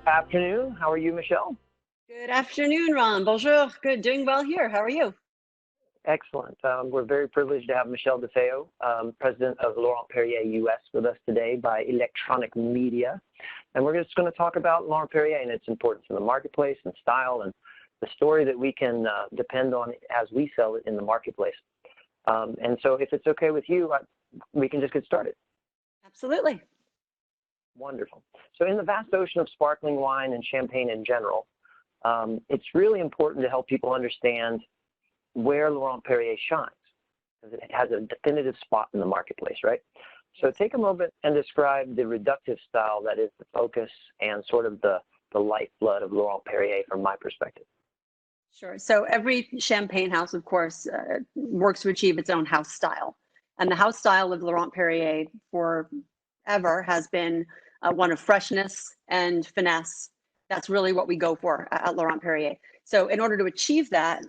Afternoon. How are you, Michelle? Good afternoon, Ron. Bonjour. Good, doing well here. How are you? Excellent. We're very privileged to have Michelle DeFeo, president of Laurent-Perrier US, with us today by electronic media. And we're just going to talk about Laurent-Perrier and its importance in the marketplace and style and the story that we can depend on as we sell it in the marketplace. And so if it's okay with you, we can just get started. Absolutely. Wonderful. So in the vast ocean of sparkling wine and champagne in general, it's really important to help people understand where Laurent-Perrier shines, because it has a definitive spot in the marketplace, right? So take a moment and describe the reductive style that is the focus and sort of the lifeblood of Laurent-Perrier from my perspective. Sure. So every champagne house, of course, works to achieve its own house style. And the house style of Laurent-Perrier forever has been one of freshness and finesse. That's really what we go for at Laurent-Perrier. So in order to achieve that,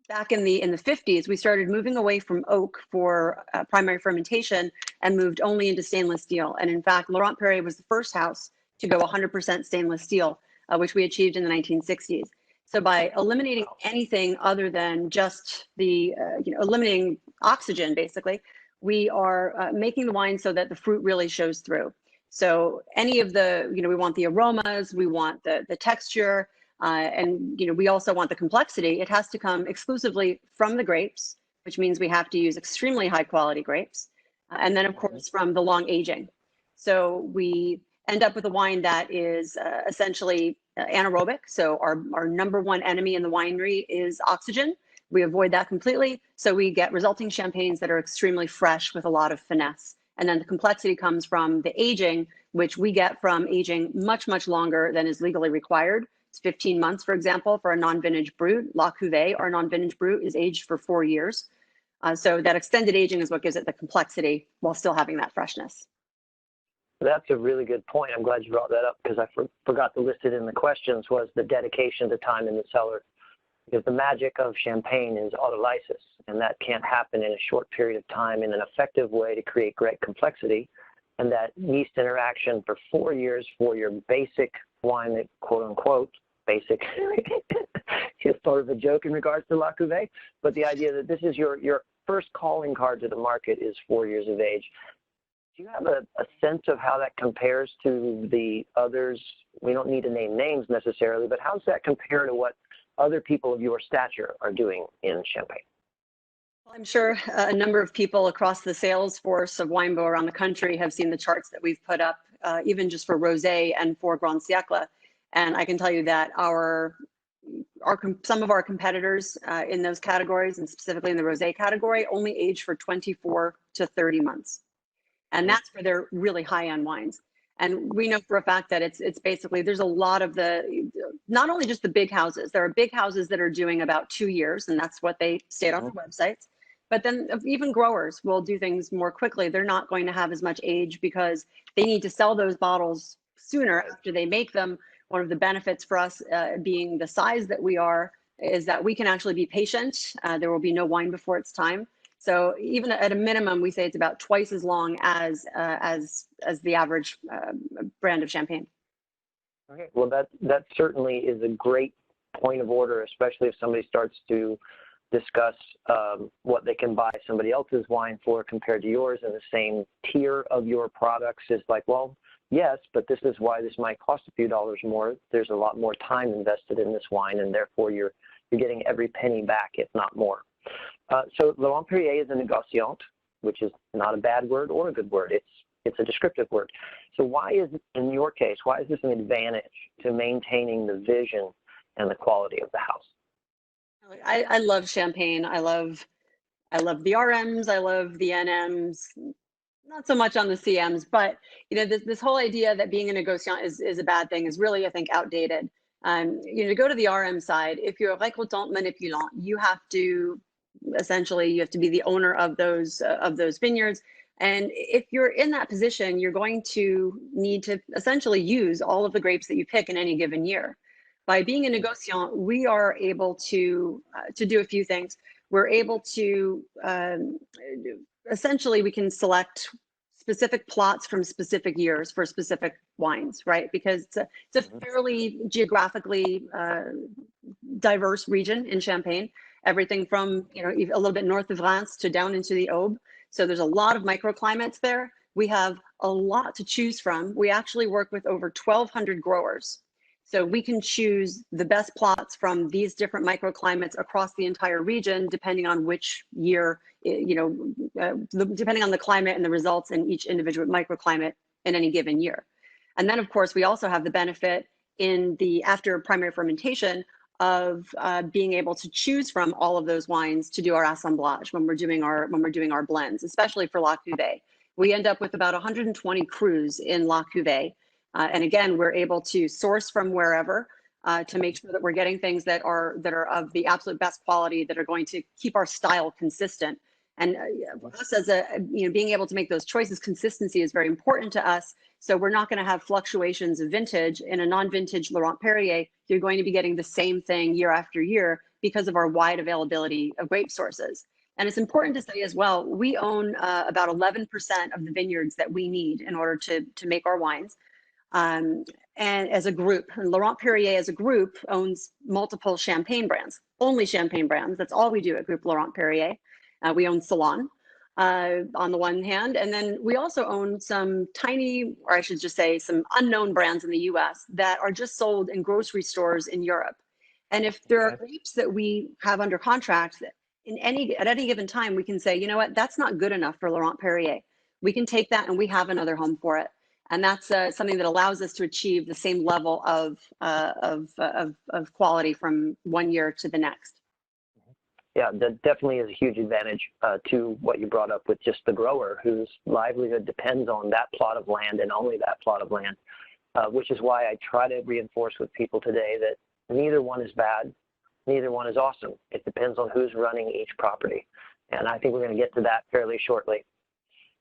back in the 50s, we started moving away from oak for primary fermentation and moved only into stainless steel. And in fact, Laurent-Perrier was the first house to go 100% stainless steel, which we achieved in the 1960s. So by eliminating anything other than just eliminating oxygen, basically, we are making the wine so that the fruit really shows through. So any of the, we want the aromas, we want the texture, and we also want the complexity. It has to come exclusively from the grapes, which means we have to use extremely high quality grapes. And then of course from the long aging. So we end up with a wine that is essentially anaerobic. So our number one enemy in the winery is oxygen. We avoid that completely. So we get resulting champagnes that are extremely fresh with a lot of finesse. And then the complexity comes from the aging, which we get from aging much, much longer than is legally required. It's 15 months, for example, for a non-vintage brut. La Cuvée, our non-vintage brut, is aged for 4 years. So that extended aging is what gives it the complexity while still having that freshness. That's a really good point. I'm glad you brought that up, because I forgot to list it in the questions, was the dedication to time in the cellar. Because the magic of champagne is autolysis, and that can't happen in a short period of time in an effective way to create great complexity. And that yeast interaction for 4 years for your basic wine, that quote unquote basic is sort of a joke in regards to La Cuvée, but the idea that this is your first calling card to the market is 4 years of age. Do you have a sense of how that compares to the others? We don't need to name names necessarily, but how does that compare to what other people of your stature are doing in Champagne? Well, I'm sure a number of people across the sales force of Winebo around the country have seen the charts that we've put up, even just for Rosé and for Grand Siècle. And I can tell you that some of our competitors in those categories, and specifically in the Rosé category, only age for 24 to 30 months. And that's for their really high-end wines. And we know for a fact that it's basically, there's a lot of not only just the big houses, there are big houses that are doing about 2 years, and that's what they state on their websites. But then even growers will do things more quickly. They're not going to have as much age because they need to sell those bottles sooner after they make them. One of the benefits for us being the size that we are is that we can actually be patient. There will be no wine before it's time. So even at a minimum, we say it's about twice as long as the average brand of champagne. Okay, well that certainly is a great point of order, especially if somebody starts to discuss what they can buy somebody else's wine for compared to yours, and the same tier of your products is like, well, yes, but this is why this might cost a few dollars more. There's a lot more time invested in this wine, and therefore you're getting every penny back, if not more. So Laurent-Perrier is a négociant, which is not a bad word or a good word. It's a descriptive word. So why is, in your case, why is this an advantage to maintaining the vision and the quality of the house? I love champagne. I love the RMs. I love the NMs. Not so much on the CMs, but this whole idea that being a négociant is a bad thing is really, I think, outdated. To go to the RM side, if you're a récoltant manipulant, you have to be the owner of those vineyards. And if you're in that position, you're going to need to essentially use all of the grapes that you pick in any given year. By being a négociant, we are able to do a few things. We're able to essentially, we can select specific plots from specific years for specific wines, right? Because it's a fairly geographically diverse region in Champagne, everything from, you know, a little bit north of Reims to down into the Aube. So there's a lot of microclimates there. We have a lot to choose from. We actually work with over 1,200 growers. So we can choose the best plots from these different microclimates across the entire region, depending on which year, you know, depending on the climate and the results in each individual microclimate in any given year. And then, of course, we also have the benefit in the after primary fermentation of being able to choose from all of those wines to do our assemblage when we're doing our blends, especially for La Cuvée. We end up with about 120 crus in La Cuvée. And again, we're able to source from wherever to make sure that we're getting things that are of the absolute best quality, that are going to keep our style consistent. And us as being able to make those choices, consistency is very important to us. So we're not going to have fluctuations of vintage. In a non-vintage Laurent-Perrier, you're going to be getting the same thing year after year because of our wide availability of grape sources. And it's important to say as well, we own about 11% of the vineyards that we need in order to make our wines. And as a group, Laurent-Perrier as a group owns multiple champagne brands, only champagne brands. That's all we do at Group Laurent-Perrier. We own Salon on the one hand, and then we also own some tiny, or I should just say some unknown brands in the US that are just sold in grocery stores in Europe. And if there are grapes that we have under contract, at any given time, we can say, you know what, that's not good enough for Laurent-Perrier. We can take that and we have another home for it. And that's something that allows us to achieve the same level of quality from one year to the next. Yeah, that definitely is a huge advantage to what you brought up with just the grower whose livelihood depends on that plot of land and only that plot of land, which is why I try to reinforce with people today that neither one is bad, neither one is awesome. It depends on who's running each property. And I think we're going to get to that fairly shortly.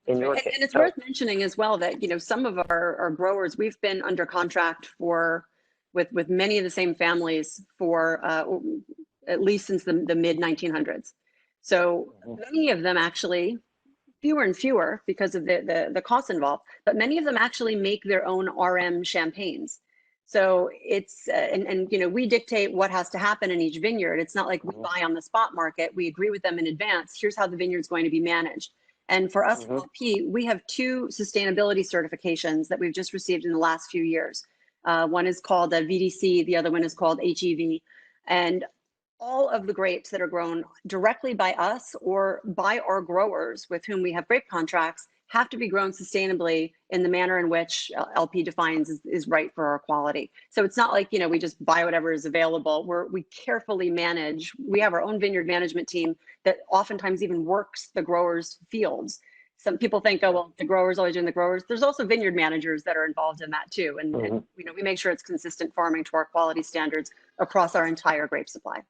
In your case. And it's worth mentioning as well that, you know, some of our growers, we've been under contract with many of the same families for at least since the mid 1900s. So many of them actually, fewer and fewer because of the costs involved, but many of them actually make their own RM champagnes. So it's, and you know, we dictate what has to happen in each vineyard. It's not like we buy on the spot market. We agree with them in advance. Here's how the vineyard's going to be managed. And for us, LP, we have 2 sustainability certifications that we've just received in the last few years. One is called a VDC, the other one is called HEV. And all of the grapes that are grown directly by us or by our growers with whom we have grape contracts have to be grown sustainably in the manner in which LP defines is right for our quality. So it's not like, you know, we just buy whatever is available. We carefully manage. We have our own vineyard management team that oftentimes even works the growers' fields. Some people think, oh, well, the growers always doing the growers. There's also vineyard managers that are involved in that too. And, and you know, we make sure it's consistent farming to our quality standards across our entire grape supply.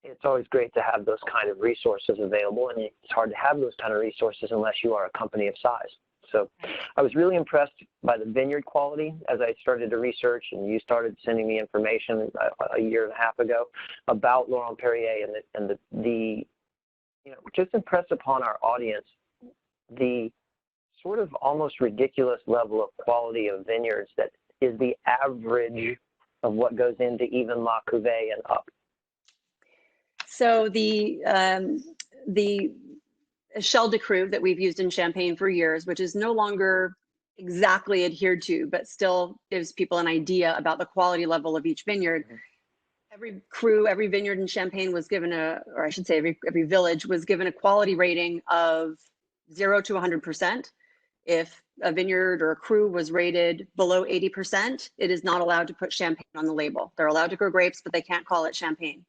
It's always great to have those kind of resources available, and it's hard to have those kind of resources unless you are a company of size. So I was really impressed by the vineyard quality as I started to research, and you started sending me information a year and a half ago about Laurent-Perrier and the you know, just impress upon our audience the sort of almost ridiculous level of quality of vineyards that is the average of what goes into even La Cuvée and up. So the Chelle de Cru that we've used in Champagne for years, which is no longer exactly adhered to, but still gives people an idea about the quality level of each vineyard. Every cru, every vineyard in Champagne was given or I should say every village was given a quality rating of 0 to 100%. If a vineyard or a cru was rated below 80%, it is not allowed to put Champagne on the label. They're allowed to grow grapes, but they can't call it Champagne.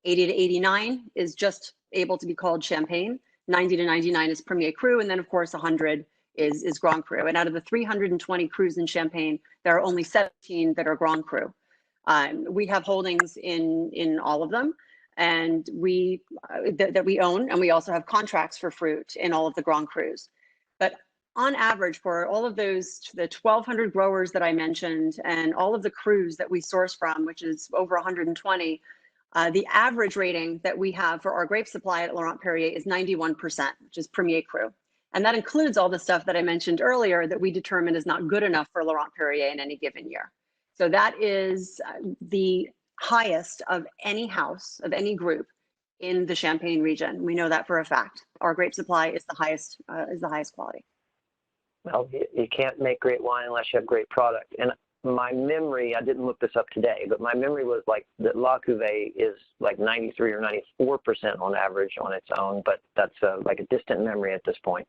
80 to 89 is just able to be called Champagne. 90 to 99 is Premier Cru, and then of course 100 is Grand Cru. And out of the 320 crus in Champagne, there are only 17 that are Grand Cru. We have holdings in all of them, and that we own, and we also have contracts for fruit in all of the Grand Crus. But on average, for all of those, the 1,200 growers that I mentioned, and all of the crus that we source from, which is over 120, the average rating that we have for our grape supply at Laurent-Perrier is 91%, which is Premier Cru. And that includes all the stuff that I mentioned earlier that we determine is not good enough for Laurent-Perrier in any given year. So that is the highest of any house, of any group in the Champagne region. We know that for a fact. Our grape supply is the highest quality. Well, you can't make great wine unless you have great product. And my memory, I didn't look this up today, but my memory was like that La Cuvée is like 93 or 94% on average on its own, but that's like a distant memory at this point.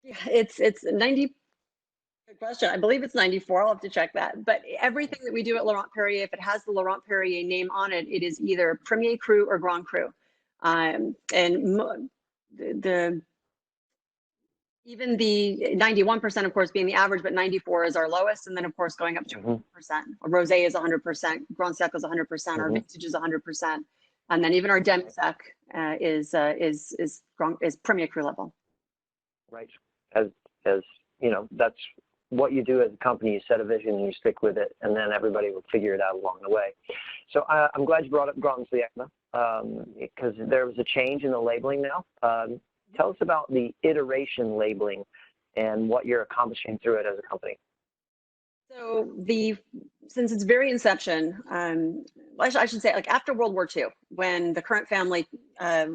Yeah, it's 90. Good question. I believe it's 94. I'll have to check that. But everything that we do at Laurent-Perrier, if it has the Laurent-Perrier name on it, it is either Premier Cru or Grand Cru. And even the 91%, of course, being the average, but 94 is our lowest. And then, of course, going up to 100%. Rosé is 100%. Grand Siècle is 100%. Our vintage is 100%. And then even our demi-sec is Premier Cru level. Right. As you know, that's what you do as a company. You set a vision and you stick with it, and then everybody will figure it out along the way. So I'm glad you brought up Grand Siècle because there was a change in the labeling now. Tell us about the iteration labeling and what you're accomplishing through it as a company. So since its very inception, I should say, like after World War II, when the current family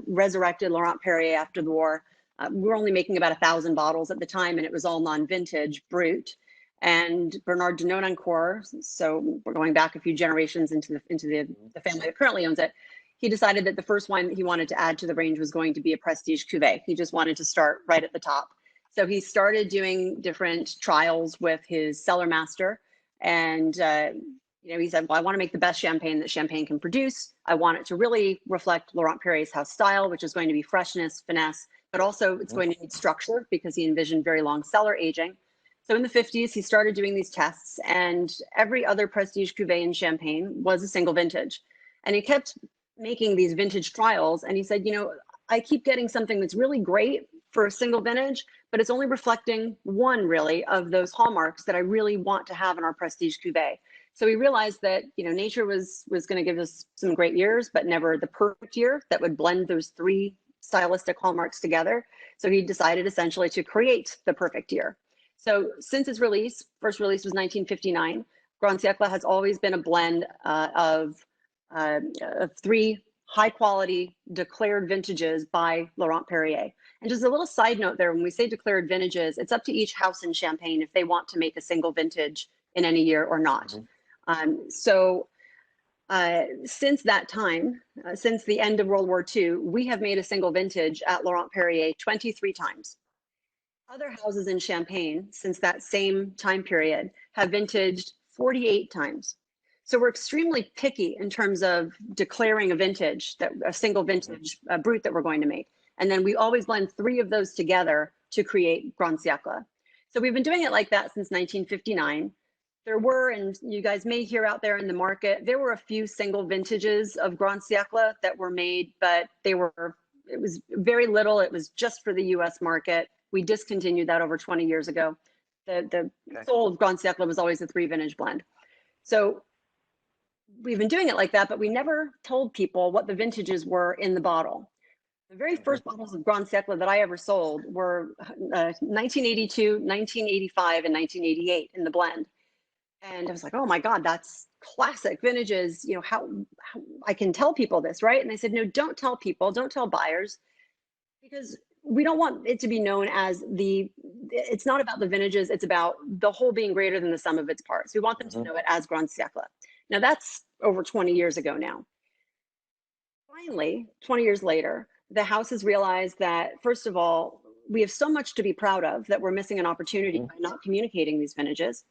resurrected Laurent-Perrier after the war, we were only making about 1,000 bottles at the time, and it was all non-vintage brut. And Bernard de Nonancourt, so we're going back a few generations into the family that currently owns it, he decided that the first wine that he wanted to add to the range was going to be a prestige cuvée. He just wanted to start right at the top. So he started doing different trials with his cellar master. And he said, well, I want to make the best champagne that champagne can produce. I want it to really reflect Laurent-Perrier's house style, which is going to be freshness, finesse, but also it's going to need structure because he envisioned very long cellar aging. So in the 50s, he started doing these tests, and every other prestige cuvée in Champagne was a single vintage. And he kept making these vintage trials, and he said, I keep getting something that's really great for a single vintage, but it's only reflecting one really of those hallmarks that I really want to have in our prestige cuvée. So we realized that nature was going to give us some great years, but never the perfect year that would blend those three stylistic hallmarks together. So he decided essentially to create the perfect year. So since its release, first release was 1959, Grand Siècle has always been a blend of three high quality declared vintages by Laurent-Perrier. And just a little side note there, when we say declared vintages, it's up to each house in Champagne if they want to make a single vintage in any year or not. Since that time, since the end of World War II, we have made a single vintage at Laurent-Perrier 23 times. Other houses in Champagne since that same time period have vintaged 48 times. So we're extremely picky in terms of declaring a vintage, a single vintage brut that we're going to make. And then we always blend three of those together to create Grand Siècle. So we've been doing it like that since 1959. There were, and you guys may hear out there in the market, there were a few single vintages of Grand Siècle that were made, but it was very little. It was just for the US market. We discontinued that over 20 years ago. The soul of Grand Siècle was always a three vintage blend. So we've been doing it like that, but we never told people what the vintages were in the bottle. The very first bottles of Grand Siècle that I ever sold were 1982, 1985, and 1988 in the blend. And I was like, oh my God, that's classic vintages. How I can tell people this, right? And they said, no, don't tell people, don't tell buyers, because we don't want it to be known as it's not about the vintages, it's about the whole being greater than the sum of its parts. We want them to know it as Grand Siècle. Now that's over 20 years ago now. Finally, 20 years later, the house has realized that, first of all, we have so much to be proud of that we're missing an opportunity by not communicating these vintages.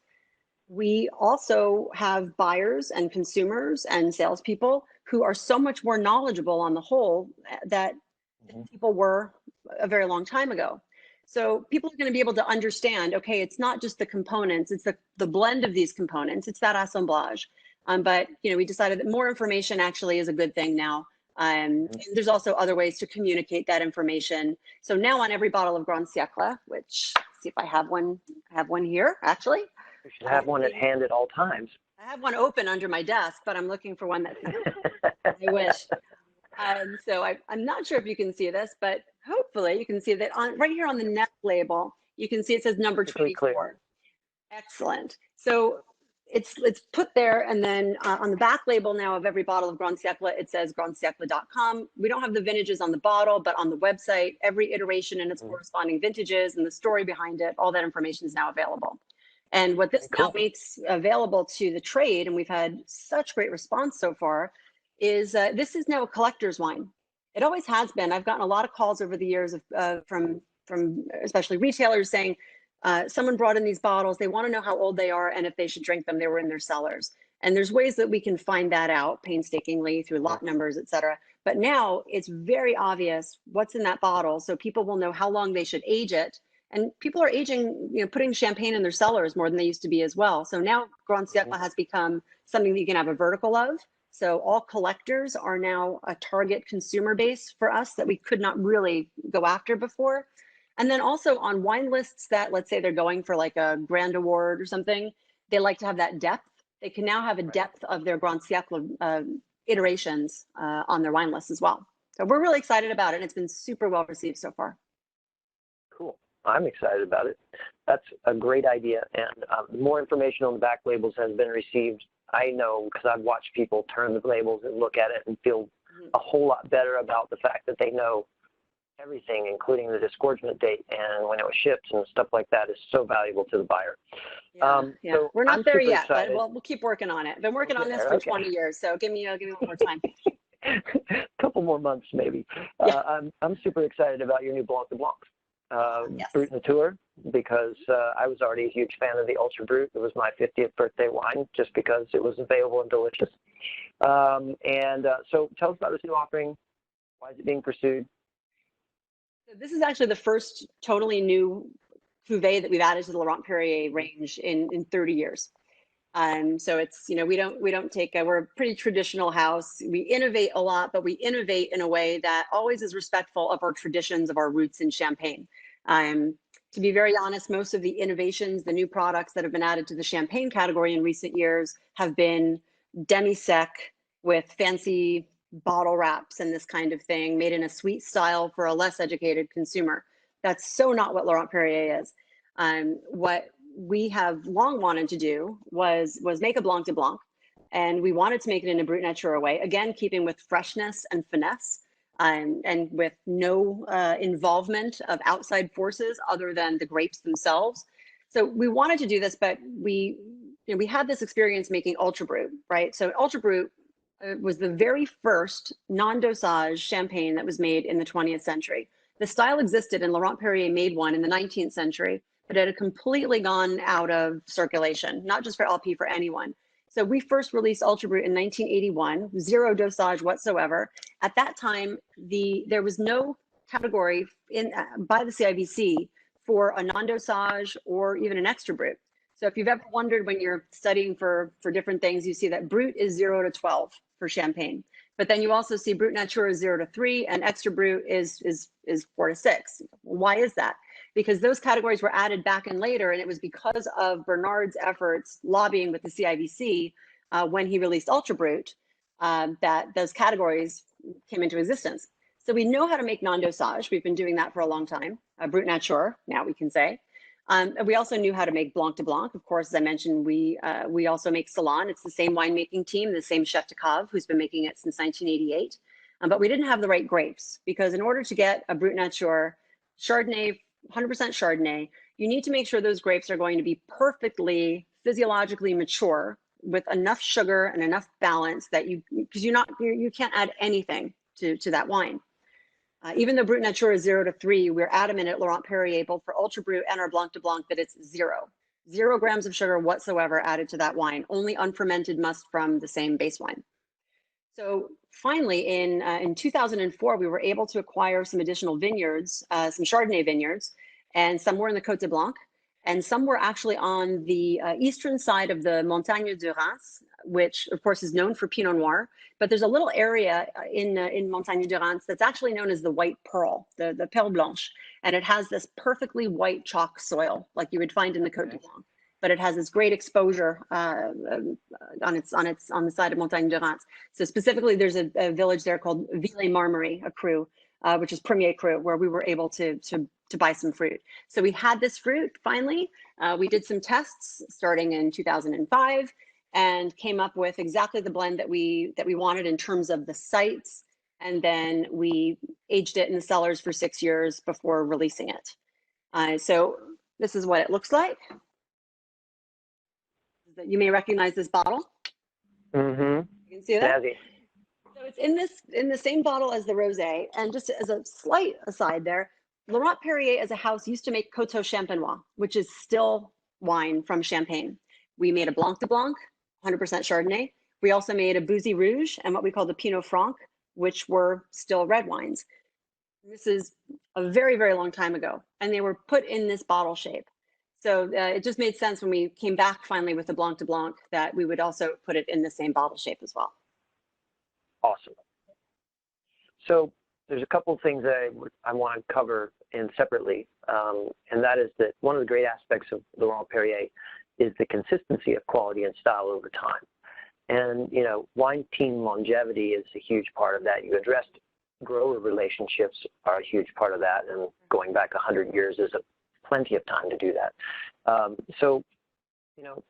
We also have buyers and consumers and salespeople who are so much more knowledgeable on the whole that people were a very long time ago. So people are going to be able to understand, okay, it's not just the components, it's the blend of these components, it's that assemblage. But we decided that more information actually is a good thing now. And there's also other ways to communicate that information. So now on every bottle of Grand Siècle, which, see if I have one here, actually. You should have one at hand at all times. I have one open under my desk, but I'm looking for one that's I wish. So I'm not sure if you can see this, but hopefully you can see that on right here on the neck label, you can see it says number Perfectly 24. clear. Excellent. So it's put there, and then on the back label now of every bottle of Grand Siècle, it says grandsiècle.com. We don't have the vintages on the bottle, but on the website, every iteration and its corresponding vintages and the story behind it, all that information is now available. And what this now makes available to the trade, and we've had such great response so far, is this is now a collector's wine. It always has been. I've gotten a lot of calls over the years from especially retailers saying, someone brought in these bottles, they want to know how old they are and if they should drink them. They were in their cellars. And there's ways that we can find that out painstakingly through lot numbers, et cetera. But now it's very obvious what's in that bottle, so people will know how long they should age it. And people are aging, putting champagne in their cellars more than they used to be as well. So now Grand Siècle has become something that you can have a vertical of. So all collectors are now a target consumer base for us that we could not really go after before. And then also on wine lists that, let's say they're going for like a grand award or something, they like to have that depth. They can now have a depth of their Grand Siècle iterations on their wine list as well. So we're really excited about it, and it's been super well received so far. Cool. I'm excited about it. That's a great idea. And more information on the back labels has been received. I know because I've watched people turn the labels and look at it and feel a whole lot better about the fact that they know everything, including the disgorgement date and when it was shipped and stuff like that, is so valuable to the buyer. Yeah. So we're not there yet, excited. but we'll keep working on it. Been working on this for 20 years, so give me one more time. A couple more months, maybe. Yeah. I'm super excited about your new Blanc de Blanc, Brut Nature, because I was already a huge fan of the Ultra Brut. It was my 50th birthday wine, just because it was available and delicious. So tell us about this new offering. Why is it being pursued? So this is actually the first totally new cuvée that we've added to the Laurent-Perrier range in 30 years. So it's, we don't take, we're a pretty traditional house. We innovate a lot, but we innovate in a way that always is respectful of our traditions, of our roots in Champagne. To be very honest, most of the innovations, the new products that have been added to the Champagne category in recent years have been demi-sec with fancy bottle wraps and this kind of thing, made in a sweet style for a less educated consumer. That's so not what Laurent-Perrier is. What we have long wanted to do was make a Blanc de Blanc, and we wanted to make it in a Brut Nature way, again, keeping with freshness and finesse, and with no involvement of outside forces other than the grapes themselves. So we wanted to do this, but we had this experience making Ultra Brut, right? So Ultra Brut was the very first non-dosage champagne that was made in the 20th century. The style existed, and Laurent-Perrier made one in the 19th century, but it had completely gone out of circulation, not just for LP, for anyone. So we first released Ultra Brut in 1981, zero dosage whatsoever. At that time, there was no category by the CIVC for a non-dosage or even an extra Brut. So if you've ever wondered when you're studying for different things, you see that Brut is 0 to 12 for champagne. But then you also see Brut Nature is 0 to 3 and extra Brut is 4 to 6. Why is that? Because those categories were added back and later, and it was because of Bernard's efforts lobbying with the CIVC when he released Ultra Brut that those categories came into existence. So we know how to make non-dosage. We've been doing that for a long time. Brut Nature, now we can say. And we also knew how to make Blanc de Blanc. Of course, as I mentioned, we also make Salon. It's the same winemaking team, the same chef de cave who's been making it since 1988. But we didn't have the right grapes, because in order to get a Brut Nature Chardonnay, 100% Chardonnay, you need to make sure those grapes are going to be perfectly physiologically mature with enough sugar and enough balance that you can't add anything to that wine. Even though Brut Nature is 0 to 3, we're adamant at Laurent-Perrier, both for Ultra Brut and our Blanc de Blanc, that it's 0. 0 grams of sugar whatsoever added to that wine, only unfermented must from the same base wine. So finally, in 2004, we were able to acquire some additional vineyards, some Chardonnay vineyards, and some were in the Côte de Blanc, and some were actually on the eastern side of the Montagne de Reims, which of course is known for Pinot Noir. But there's a little area in Montagne de Reims that's actually known as the White Pearl, the Perle Blanche, and it has this perfectly white chalk soil like you would find in the Côte de Blanc. But it has this great exposure on the side of Montagne de Reims. So specifically, there's a village there called Ville-Marmerie, a cru, which is Premier Cru, where we were able to buy some fruit. So we had this fruit finally. We did some tests starting in 2005 and came up with exactly the blend that we wanted in terms of the sites. And then we aged it in the cellars for 6 years before releasing it. So this is what it looks like. You may recognize this bottle. Mm-hmm. You can see that. Snazzy. So it's in the same bottle as the rosé. And just as a slight aside there, Laurent-Perrier as a house used to make Coteau Champenois, which is still wine from Champagne. We made a Blanc de Blanc, 100% Chardonnay. We also made a Bouzy Rouge and what we call the Pinot Franc, which were still red wines. This is a very, very long time ago, and they were put in this bottle shape. So it just made sense when we came back finally with the Blanc de Blanc that we would also put it in the same bottle shape as well. Awesome. So there's a couple of things that I want to cover in separately, and that is that one of the great aspects of Laurent-Perrier is the consistency of quality and style over time. And, you know, wine team longevity is a huge part of that. You addressed grower relationships are a huge part of that, and going back 100 years is plenty of time to do that. So, you know,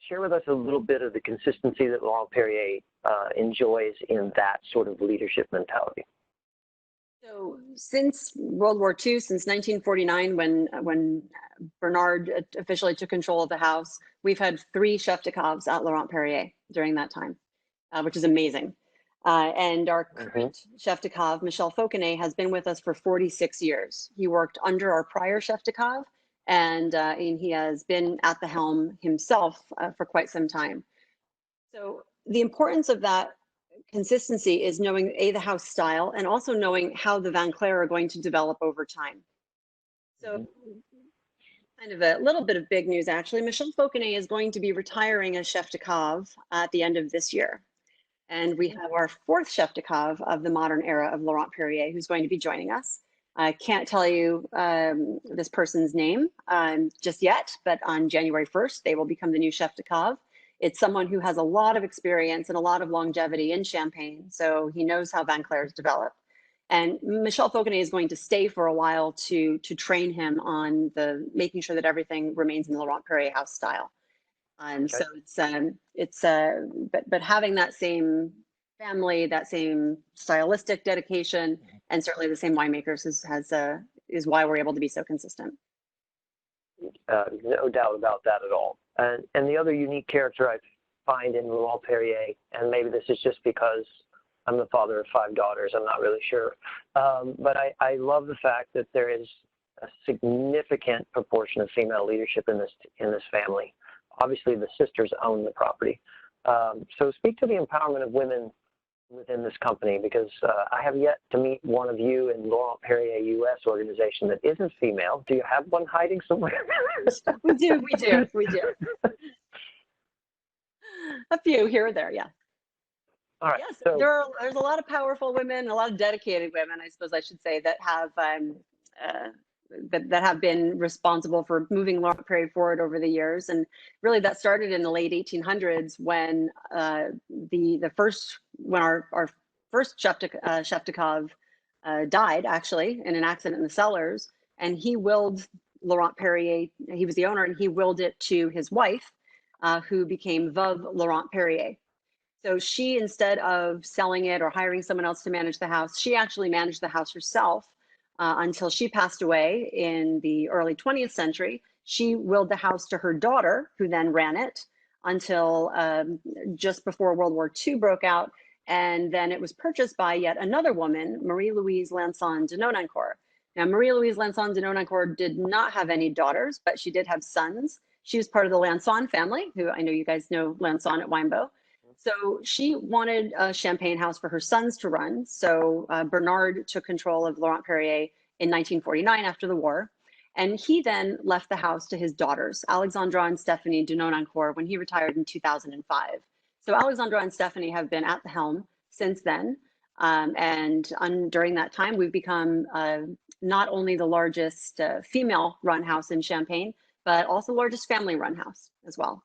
share with us a little bit of the consistency that Laurent-Perrier enjoys in that sort of leadership mentality. So since World War II, since 1949, when Bernard officially took control of the house, we've had 3 chefs de caves at Laurent-Perrier during that time, which is amazing. And our current chef de cave, Michel Fauconnet, has been with us for 46 years. He worked under our prior chef de cave, and he has been at the helm himself for quite some time. So the importance of that consistency is knowing the house style and also knowing how the Vin Clair are going to develop over time. So kind of a little bit of big news, actually. Michel Fauconnet is going to be retiring as chef de cave at the end of this year. And we have our 4th chef de cave of the modern era of Laurent-Perrier who's going to be joining us. I can't tell you this person's name just yet, but on January 1st, they will become the new chef de cave. It's someone who has a lot of experience and a lot of longevity in Champagne, so he knows how Vin Clairs develop. And Michel Fauconnet is going to stay for a while to train him on making sure that everything remains in the Laurent-Perrier house style. So but having that same family, that same stylistic dedication, and certainly the same winemakers is why we're able to be so consistent. No doubt about that at all. And the other unique character I find in Laurent-Perrier, and maybe this is just because I'm the father of 5 daughters, I'm not really sure, but I love the fact that there is a significant proportion of female leadership in this family. Obviously, the sisters own the property. So speak to the empowerment of women within this company, because I have yet to meet one of you in Laurent-Perrier US organization that isn't female. Do you have one hiding somewhere? We do. A few here or there, yeah. All right. Yes, so, there's a lot of powerful women, a lot of dedicated women, I suppose I should say, that have been responsible for moving Laurent-Perrier forward over the years. And really that started in the late 1800s when our first chef de cave died, actually, in an accident in the cellars. And he willed Laurent-Perrier, he was the owner, and he willed it to his wife, who became Veuve Laurent-Perrier. So she, instead of selling it or hiring someone else to manage the house, she actually managed the house herself until she passed away in the early 20th century. She willed the house to her daughter, who then ran it until just before World War II broke out. And then it was purchased by yet another woman, Marie-Louise Lanson de Nonancourt. Now, Marie-Louise Lanson de Nonancourt did not have any daughters, but she did have sons. She was part of the Lanson family, who I know you guys know Lanson at Winebeau. So she wanted a champagne house for her sons to run. So Bernard took control of Laurent-Perrier in 1949 after the war. And he then left the house to his daughters, Alexandra and Stephanie de Nonancourt, when he retired in 2005. So Alexandra and Stephanie have been at the helm since then. During that time, we've become not only the largest female-run house in Champagne, but also the largest family-run house as well.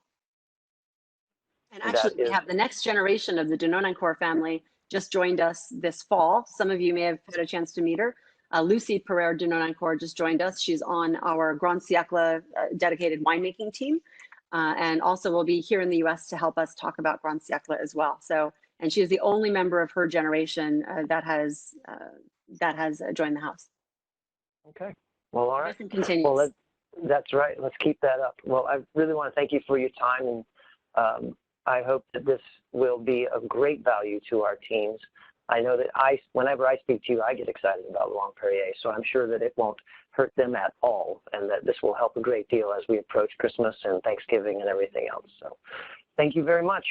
And actually, we have the next generation of the de Nonancourt family just joined us this fall. Some of you may have had a chance to meet her. Lucy Pereira de Nonancourt just joined us. She's on our Grand Siècle dedicated winemaking team, and also will be here in the US to help us talk about Grand Siècle as well. So, and she is the only member of her generation that has joined the house. Okay. Well, all right. Continues. Well, that's right. Let's keep that up. Well, I really want to thank you for your time, and I hope that this will be of great value to our teams. I know that whenever I speak to you, I get excited about Laurent-Perrier, so I'm sure that it won't hurt them at all, and that this will help a great deal as we approach Christmas and Thanksgiving and everything else. So thank you very much.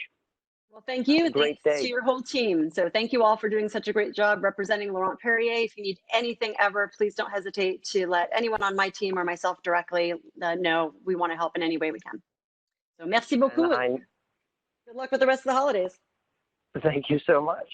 Well, thank you. Great day. To your whole team. So thank you all for doing such a great job representing Laurent-Perrier. If you need anything ever, please don't hesitate to let anyone on my team or myself directly know. We want to help in any way we can. So merci beaucoup. Good luck with the rest of the holidays. Thank you so much.